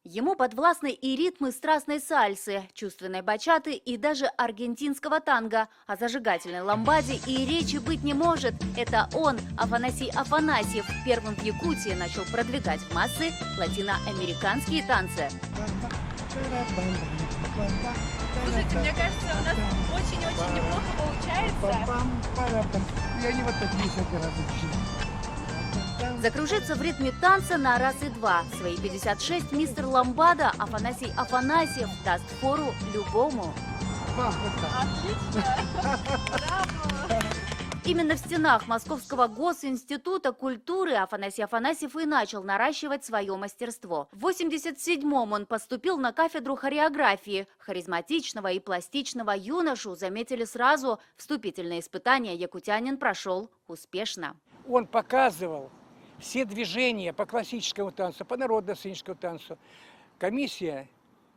Ему подвластны и ритмы страстной сальсы, чувственной бачаты и даже аргентинского танго. О зажигательной ламбаде и речи быть не может. Это он, Афанасий Афанасьев, первым в Якутии начал продвигать в массы латиноамериканские танцы. Слушайте, мне кажется, у нас очень-очень неплохо получается. Я не вот так несколько раз учил. Закружиться в ритме танца на раз и два. В свои 56 мистер Ламбада Афанасий Афанасьев даст фору любому. Отлично! Браво! Именно в стенах Московского госинститута культуры Афанасий Афанасьев и начал наращивать свое мастерство. В 87-м он поступил на кафедру хореографии. Харизматичного и пластичного юношу заметили сразу. Вступительные испытания якутянин прошел успешно. Он показывал все движения по классическому танцу, по народно-сценическому танцу. Комиссия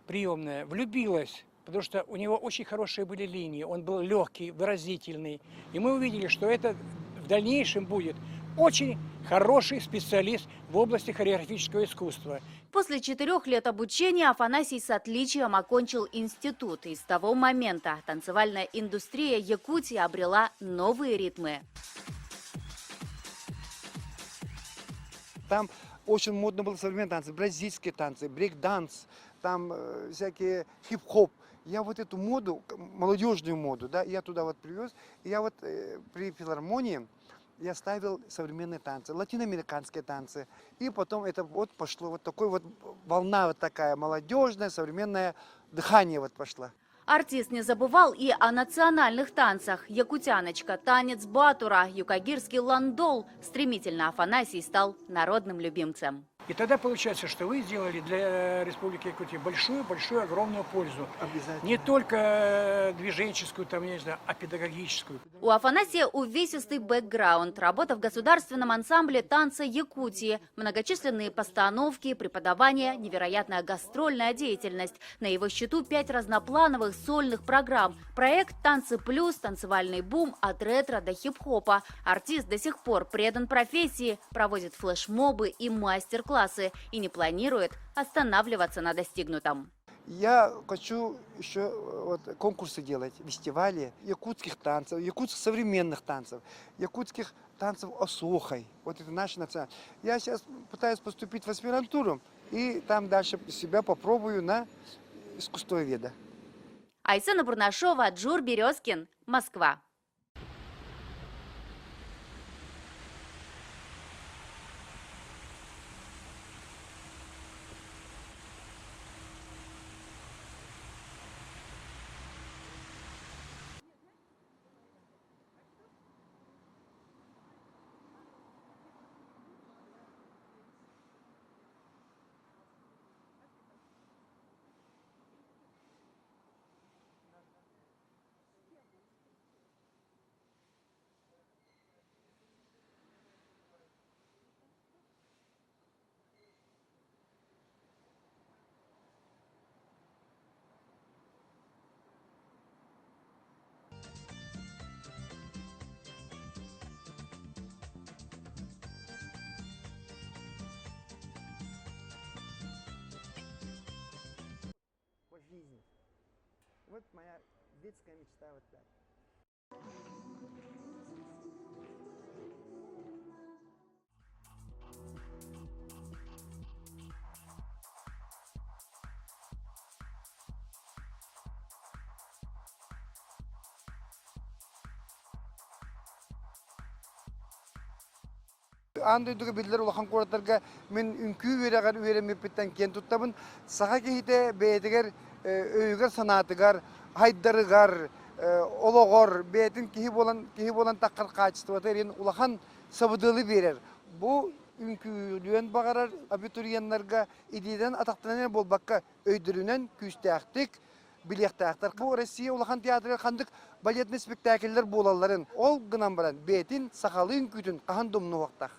приемная влюбилась, потому что у него очень хорошие были линии, он был легкий, выразительный. И мы увидели, что это в дальнейшем будет очень хороший специалист в области хореографического искусства. После 4 лет обучения Афанасий с отличием окончил институт. И с того момента танцевальная индустрия Якутии обрела новые ритмы. Там очень модно было современные танцы, бразильские танцы, брейк-данс, там всякие хип-хоп. Я вот эту моду, молодежную моду, да, я туда вот привез. И я вот при филармонии я ставил современные танцы, латиноамериканские танцы. И потом это вот пошло, вот такой вот волна вот такая молодежная, современное дыхание вот пошло. Артист не забывал и о национальных танцах. Якутяночка, танец батура, юкагирский ландол. Стремительно Афанасий стал народным любимцем. И тогда получается, что вы сделали для Республики Якутия большую, огромную пользу. Обязательно. Не только движенческую, там, я не знаю, а педагогическую. У Афанасия увесистый бэкграунд. Работа в государственном ансамбле танца Якутии. Многочисленные постановки, преподавание, невероятная гастрольная деятельность. На его счету 5 разноплановых сольных программ. Проект «Танцы плюс», танцевальный бум от ретро до хип-хопа. Артист до сих пор предан профессии, проводит флешмобы и мастер-классы и не планирует останавливаться на достигнутом. Я хочу еще вот конкурсы делать, фестивали якутских танцев, якутских современных танцев, якутских танцев осохой. Вот это наша национальность. Я сейчас пытаюсь поступить в аспирантуру и там дальше себя попробую на искусствоведа. Айсена Бурнашова, Джур Березкин, Москва. По жизни. Вот моя детская мечта вот так. Андай дуга бирлер улахан куратарга мен үнкүү верагар үйренмеппиттен кен туттабын сага кейте беетигер өйгөр санаатыгар хайдарыгар ологор беетин кихи болан таккар качеството эрин улахан сабыдылы берер. Бу үнкүүлүөн багарар абитуриеннарга идейден атактанан болбакка өйдүрүнөн күстәктик билектактар. Бу Россия улахан театры кандык балетный спектакльлер болаларын ол гынан баран беетин сакалы үнкүтүн кахан домну вактах.